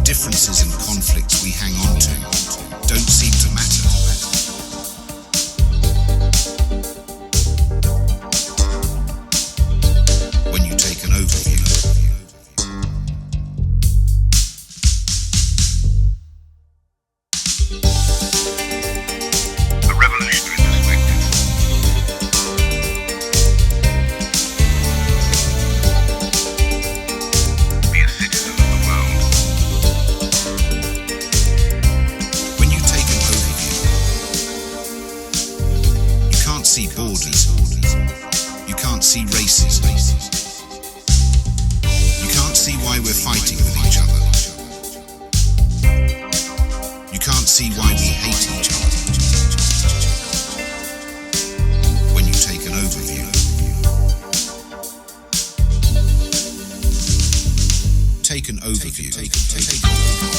differences and conflicts we hang on to don't seem to matter. When you take an overview. A revolutionary perspective. Be a citizen of the world. When you take an overview, you can't see borders. You can't see races. You can't see why we're fighting with each other. You can't see why we hate each other. When you take an overview. Take an overview. Take an overview.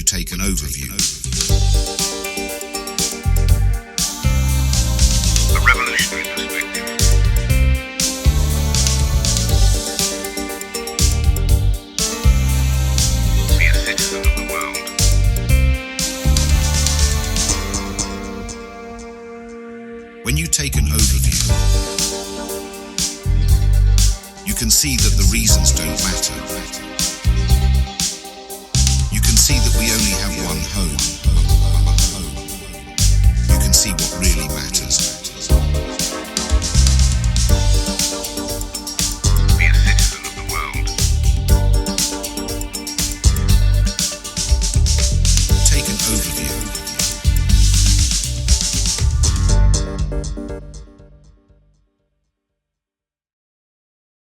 Take an overview. A revolutionary perspective. Be a citizen of the world. When you take an overview, you can see that the reasons don't matter. You can see that we only have one home. You can see what really matters.